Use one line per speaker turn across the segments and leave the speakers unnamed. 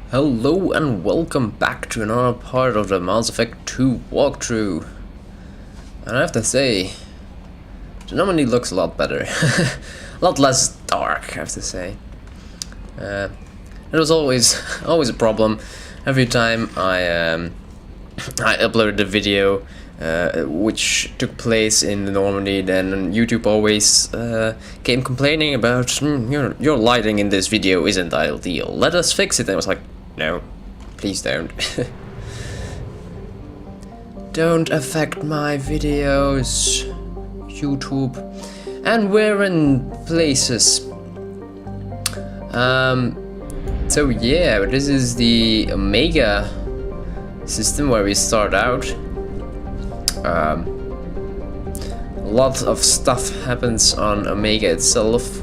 Hello and welcome back to another part of the MassEffect 2 walkthrough. And I have to say, the Normandy looks a lot better. A lot less dark, I have to say. It was always a problem every time I uploaded a video which took place in the Normandy. Then YouTube always came complaining about your lighting in this video isn't ideal. Let us fix it. And I was like, no, please don't. Don't affect my videos, YouTube. And we're in places. So yeah, this is the Omega system where we start out. A lot of stuff happens on Omega itself,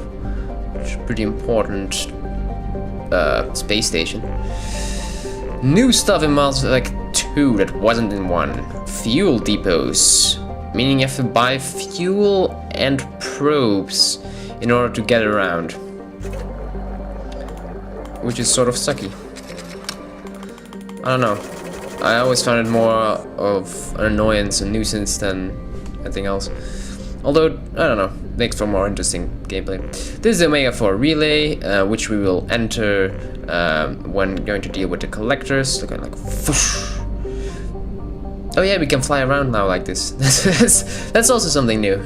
which is pretty important. Space station. New stuff in MassEffect 2 that wasn't in 1. Fuel depots, meaning you have to buy fuel and probes in order to get around, which is sort of sucky. I don't know. I always found it more of an annoyance and nuisance than anything else. Although, I don't know, makes for more interesting gameplay. This is the Omega 4 relay, which we will enter when going to deal with the collectors. Looking like whoosh. Oh yeah, we can fly around now like this. That's also something new.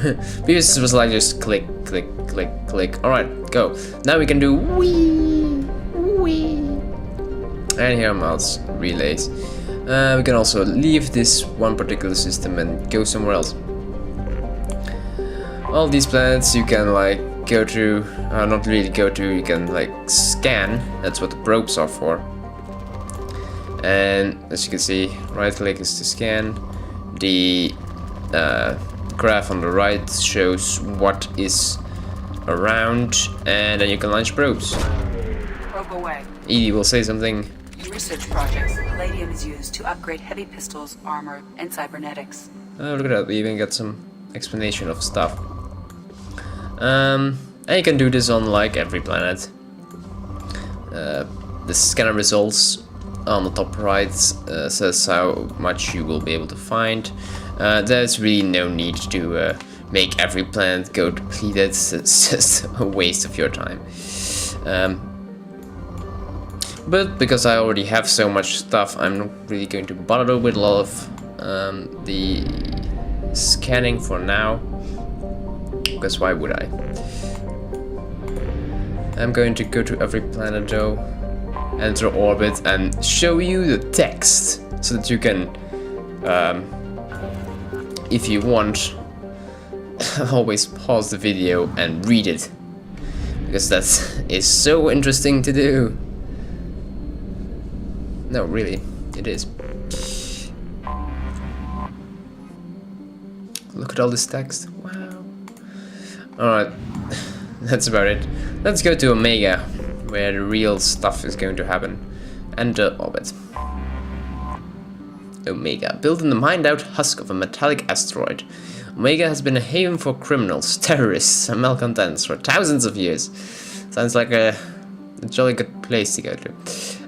Previous it was like just click, click, click, click. Alright, go. Now we can do wee, wee. And here are mouse relays. We can also leave this one particular system and go somewhere else. All these planets you can like go to, not really go to, you can like scan. That's what the probes are for. And as you can see, right click is to scan. The graph on the right shows what is around, and then you can launch probes.
Probe away.
Edie will say something.
In research projects, palladium is used to upgrade heavy pistols, armor, and cybernetics.
Oh, look at that, we even get some explanation of stuff. And you can do this on like every planet. The scanner results on the top right says how much you will be able to find. There's really no need to make every planet go depleted. It's just a waste of your time. But because I already have so much stuff, I'm not really going to bother with a lot of the scanning for now. Because why would I? I'm going to go to every planet though, enter orbit, and show you the text so that you can, if you want, always pause the video and read it, because that is so interesting to do. No, really, it is. Look at all this text. Wow. Alright, that's about it. Let's go to Omega, where the real stuff is going to happen. Enter orbit. Omega, built in the mined-out husk of a metallic asteroid. Omega has been a haven for criminals, terrorists, and malcontents for thousands of years. Sounds like a jolly good place to go to.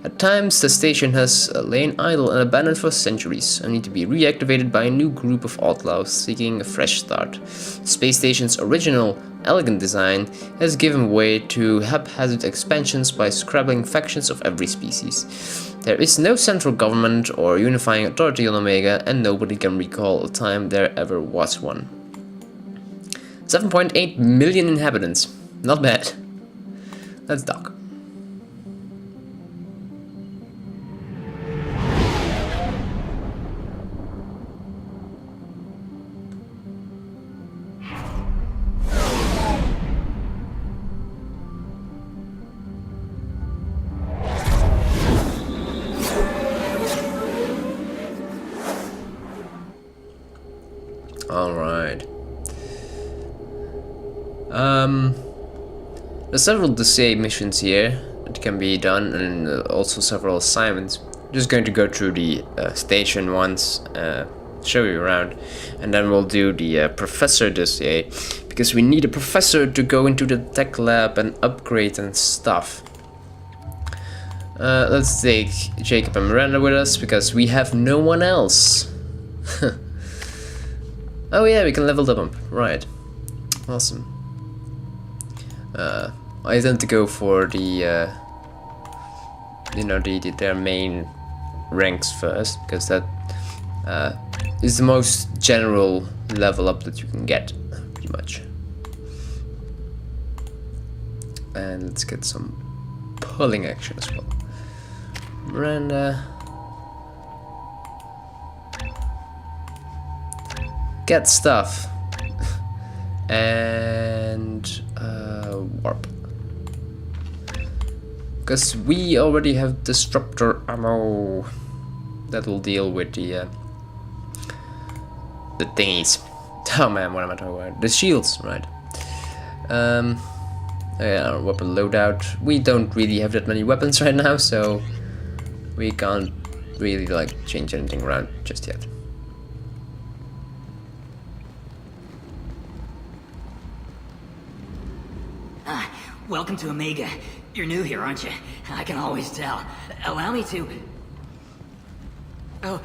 At times, the station has lain idle and abandoned for centuries, only to be reactivated by a new group of outlaws seeking a fresh start. The space station's original, elegant design has given way to haphazard expansions by scrabbling factions of every species. There is no central government or unifying authority on Omega, and nobody can recall a time there ever was one. 7.8 million inhabitants. Not bad. Let's dock. Alright. There's several dossier missions here that can be done, and also several assignments. I'm just going to go through the station once, show you around, and then we'll do the professor dossier, because we need a professor to go into the tech lab and upgrade and stuff. Let's take Jacob and Miranda with us, because we have no one else. Oh yeah, we can level them up. Right. Awesome. I tend to go for the, you know, their main ranks first, because that is the most general level up that you can get, pretty much. And let's get some pulling action as well. Miranda, get stuff, and warp, because we already have disruptor ammo that will deal with the thingies. Oh man, what am I talking about? The shields, right? Yeah, our weapon loadout. We don't really have that many weapons right now, so we can't really like change anything around just yet.
Welcome to Omega. You're new here, aren't you? I can always tell. Allow me to... Oh,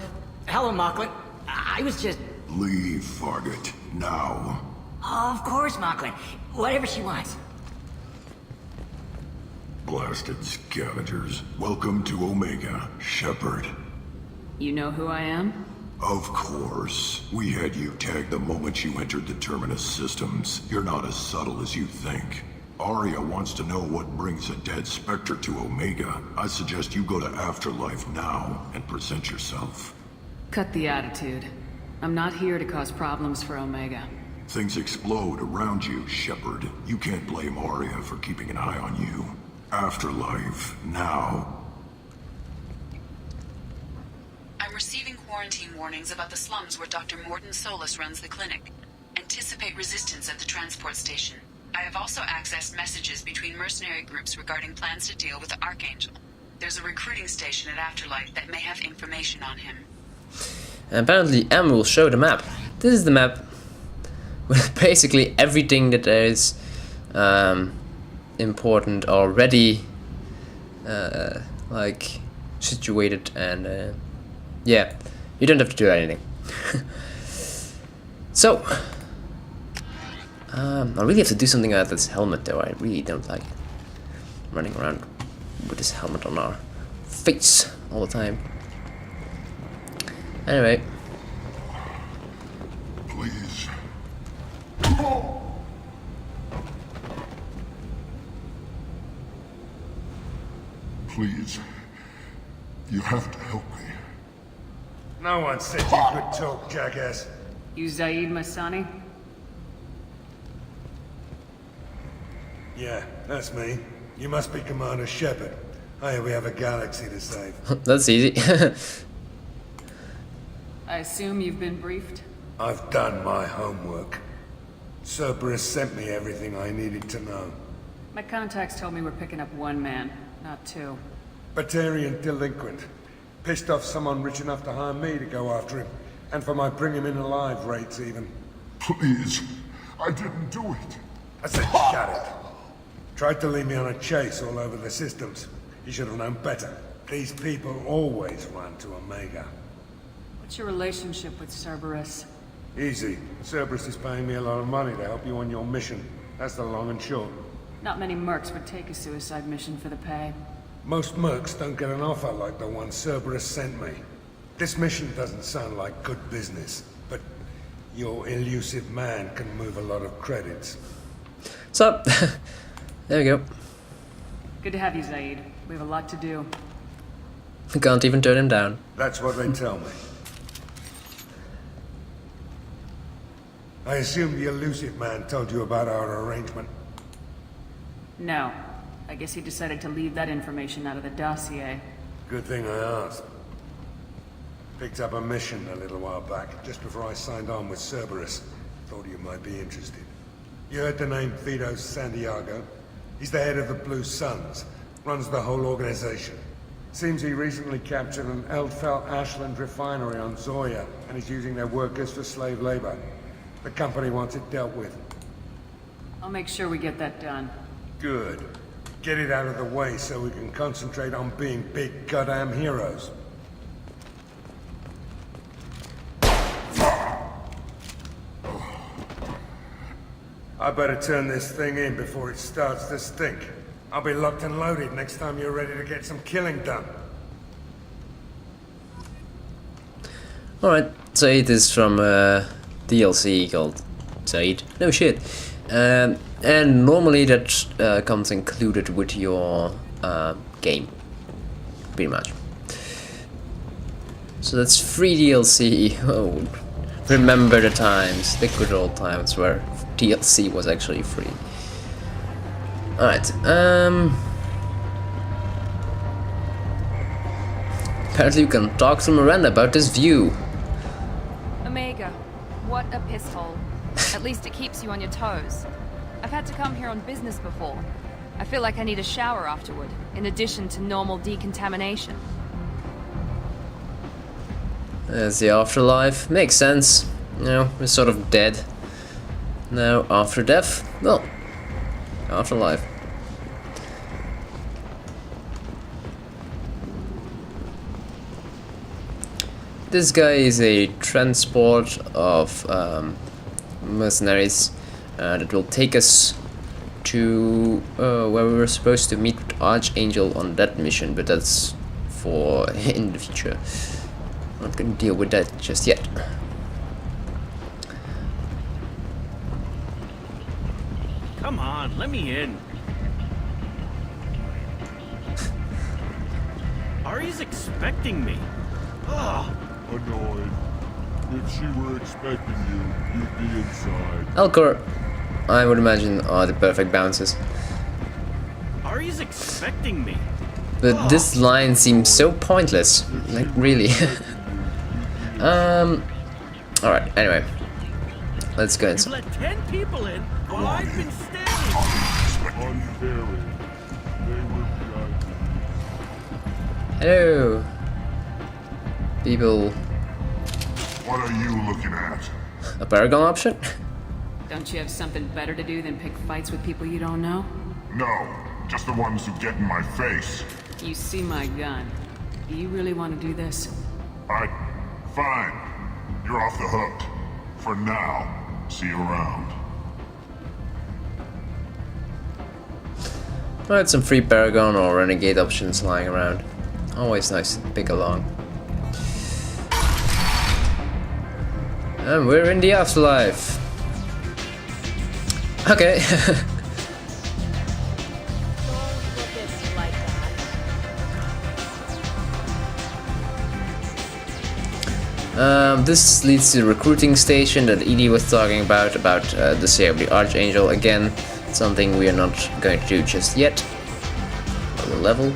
hello, Mocklin. I was just...
Leave, Fargate, now.
Oh, of course, Mocklin. Whatever she wants.
Blasted scavengers. Welcome to Omega, Shepard.
You know who I am?
Of course. We had you tagged the moment you entered the Terminus systems. You're not as subtle as you think. Aria wants to know what brings a dead Spectre to Omega. I suggest you go to Afterlife now and present yourself.
Cut the attitude. I'm not here to cause problems for Omega.
Things explode around you, Shepard. You can't blame Aria for keeping an eye on you. Afterlife, now.
I'm receiving quarantine warnings about the slums where Dr. Morton Solus runs the clinic. Anticipate resistance at the transport station. I have also accessed messages between mercenary groups regarding plans to deal with the Archangel. There's a recruiting station at Afterlife that may have information on him.
And apparently M will show the map. This is the map with basically everything that there is important already like situated, and yeah, you don't have to do anything. So I really have to do something about this helmet though. I really don't like running around with this helmet on our face all the time. Anyway.
Please. Please. You have to help me.
No one said you could talk, jackass.
You Zaid Masani?
Yeah, that's me. You must be Commander Shepard. Hey, we have a galaxy to save.
That's easy.
I assume you've been briefed?
I've done my homework. Cerberus sent me everything I needed to know.
My contacts told me we're picking up one man, not two.
Batarian delinquent. Pissed off someone rich enough to hire me to go after him. And for my bring him in alive rates even.
Please. I didn't do it.
I said shut it. Tried to lead me on a chase all over the systems. You should have known better. These people always run to Omega.
What's your relationship with Cerberus?
Easy. Cerberus is paying me a lot of money to help you on your mission. That's the long and short.
Not many mercs would take a suicide mission for the pay.
Most mercs don't get an offer like the one Cerberus sent me. This mission doesn't sound like good business, but your elusive man can move a lot of credits.
So, there we go.
Good to have you, Zaid. We have a lot to do.
We can't even turn him down.
That's what they tell me. I assume the elusive man told you about our arrangement.
No. I guess he decided to leave that information out of the dossier.
Good thing I asked. Picked up a mission a little while back, just before I signed on with Cerberus. Thought you might be interested. You heard the name Vito Santiago? He's the head of the Blue Suns. Runs the whole organization. Seems he recently captured an Eldfell Ashland refinery on Zoya, and is using their workers for slave labor. The company wants it dealt with.
I'll make sure we get that done.
Good. Get it out of the way so we can concentrate on being big goddamn heroes. I better turn this thing in before it starts to stink. I'll be locked and loaded next time you're ready to get some killing done.
Alright, Said is from DLC called Said. No shit. And normally that comes included with your game. Pretty much. So that's free DLC. Oh, remember the times, the good old times where DLC was actually free. Alright, apparently you can talk to Miranda about this view.
Omega, what a piss hole. At least it keeps you on your toes. I've had to come here on business before. I feel like I need a shower afterward, in addition to normal decontamination.
There's the afterlife. Makes sense. You know, we're sort of dead. Now, after death, well, afterlife. This guy is a transport of mercenaries that will take us to where we were supposed to meet with Archangel on that mission, but that's for in the future. Not gonna deal with that just yet.
Come on, let me in. Ari's expecting me. Ugh.
Annoyed. If she were expecting you, you'd be inside.
Alcor, I would imagine, are the perfect bounces.
Ari's expecting me.
But this line seems so pointless. Like, really. Alright, anyway. Let's go
You've
inside.
let 10 people in while I've been standing.
Uncaring. They were behind you.
Hello. People.
What are you looking at?
A Paragon option?
Don't you have something better to do than pick fights with people you don't know?
No, just the ones who get in my face.
You see my gun. Do you really want to do this?
Fine. You're off the hook. For now. See you around.
Alright, some free Paragon or Renegade options lying around. Always nice to pick along. And we're in the afterlife. Okay. This leads to the recruiting station that Edie was talking about the Say of the Archangel. Again, something we are not going to do just yet. On the level.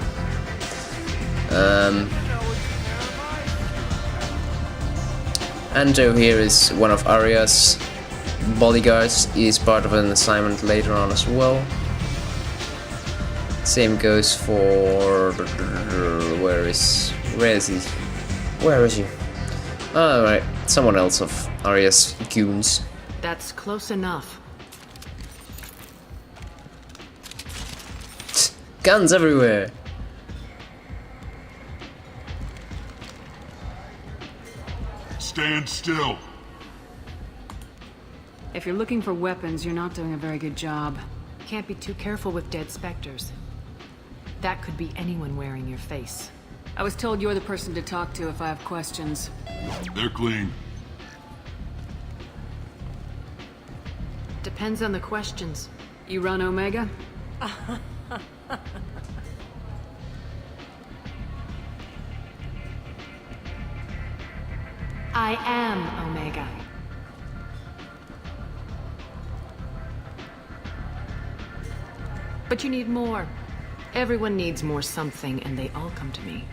Anto here is one of Arya's bodyguards. He is part of an assignment later on as well. Same goes for... Where is he? Alright, someone else of Arya's goons.
That's close enough.
Guns everywhere!
Stand still.
If you're looking for weapons, you're not doing a very good job.
Can't be too careful with dead specters. That could be anyone wearing your face.
I was told you're the person to talk to if I have questions.
They're clean.
Depends on the questions.
You run Omega?
I am Omega. But you need more. Everyone needs more something, and they all come to me.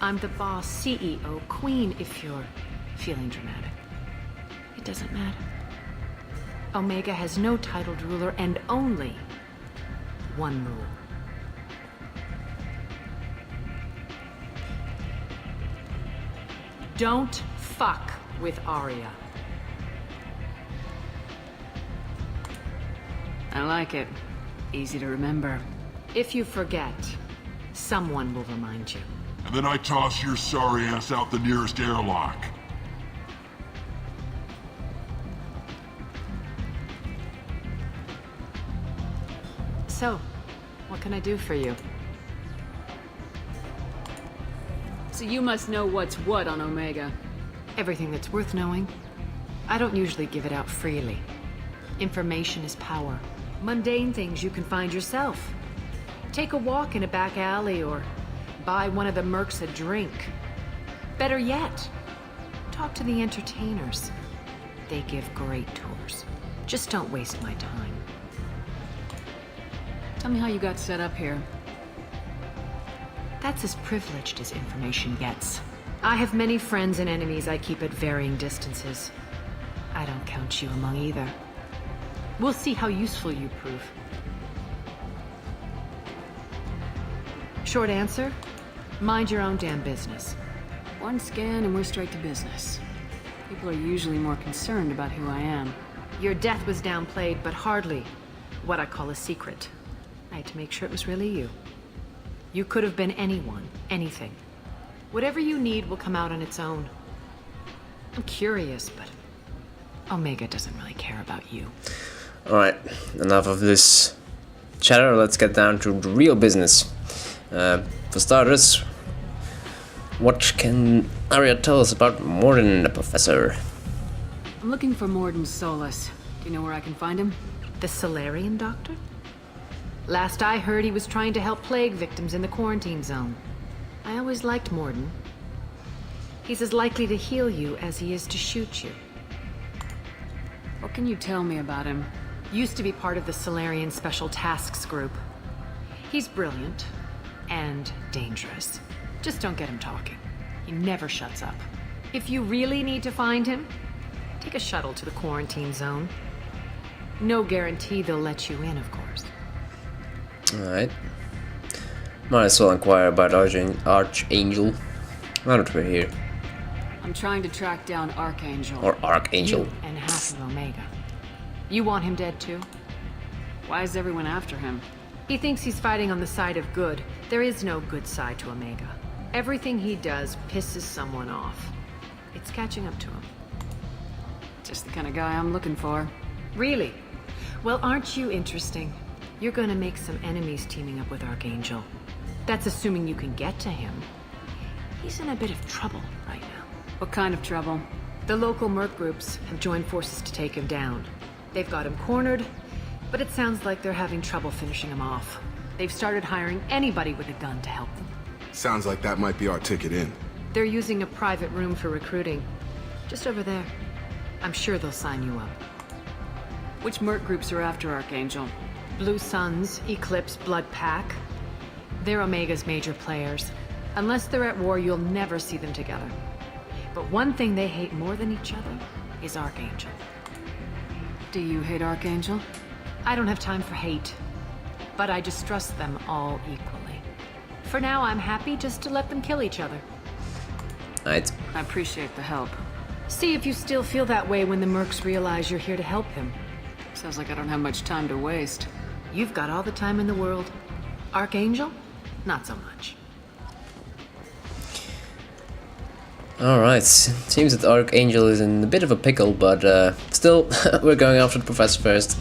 I'm the boss, CEO, queen, if you're feeling dramatic. It doesn't matter. Omega has no titled ruler and only one rule. Don't fuck with Arya.
I like it. Easy to remember.
If you forget, someone will remind you.
And then I toss your sorry ass out the nearest airlock.
So, what can I do for you?
So you must know what's what on Omega.
Everything that's worth knowing. I don't usually give it out freely. Information is power. Mundane things you can find yourself. Take a walk in a back alley or buy one of the mercs a drink. Better yet, talk to the entertainers. They give great tours. Just don't waste my time.
Tell me how you got set up here.
That's as privileged as information gets. I have many friends and enemies I keep at varying distances. I don't count you among either. We'll see how useful you prove. Short answer, mind your own damn business.
One scan and we're straight to business. People are usually more concerned about who I am.
Your death was downplayed, but hardly what I call a secret. I had to make sure it was really you. You could have been anyone, anything. Whatever you need will come out on its own. I'm curious, but Omega doesn't really care about you.
Alright, enough of this chatter, let's get down to the real business. For starters, what can Arya tell us about Morden the Professor?
I'm looking for Morden Solus. Do you know where I can find him?
The Solarian doctor? Last I heard, he was trying to help plague victims in the quarantine zone. I always liked Morden. He's as likely to heal you as he is to shoot you.
What can you tell me about him?
Used to be part of the Solarian Special Tasks Group. He's brilliant and dangerous. Just don't get him talking. He never shuts up. If you really need to find him, take a shuttle to the quarantine zone. No guarantee they'll let you in, of course.
Alright. Might as well inquire about Archangel. Now that we're here.
I'm trying to track down Archangel.
Or Archangel.
You and half of Omega. You want him dead too?
Why is everyone after him?
He thinks he's fighting on the side of good. There is no good side to Omega. Everything he does pisses someone off. It's catching up to him.
Just the kind of guy I'm looking for.
Really? Well, aren't you interesting? You're gonna make some enemies teaming up with Archangel. That's assuming you can get to him. He's in a bit of trouble right now.
What kind of trouble?
The local merc groups have joined forces to take him down. They've got him cornered, but it sounds like they're having trouble finishing him off. They've started hiring anybody with a gun to help them.
Sounds like that might be our ticket in.
They're using a private room for recruiting. Just over there. I'm sure they'll sign you up.
Which merc groups are after Archangel?
Blue Suns, Eclipse, Blood Pack. They're Omega's major players. Unless they're at war, you'll never see them together. But one thing they hate more than each other is Archangel.
Do you hate Archangel?
I don't have time for hate, but I distrust them all equally. For now, I'm happy just to let them kill each other.
Right.
I appreciate the help.
See if you still feel that way when the mercs realize you're here to help them.
Sounds like I don't have much time to waste.
You've got all the time in the world. Archangel? Not so much.
Alright, seems that Archangel is in a bit of a pickle, but still, we're going after the Professor first.